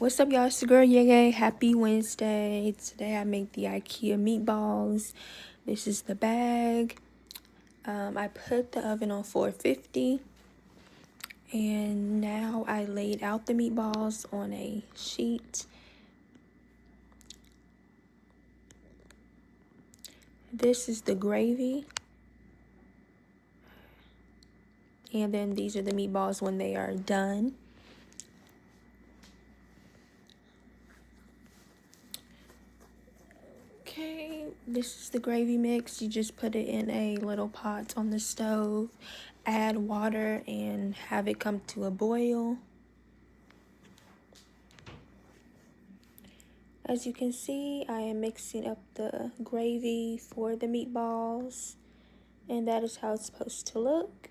What's up, y'all? It's the girl Yay. Happy Wednesday. Today I make the IKEA meatballs. This is the bag. I put the oven on 450, and now I laid out the meatballs on a sheet. This is the gravy, and then these are the meatballs when they are done. Okay, this is the gravy mix. You just put it in a little pot on the stove, add water, and have it come to a boil. As you can see, I am mixing up the gravy for the meatballs, and that is how it's supposed to look.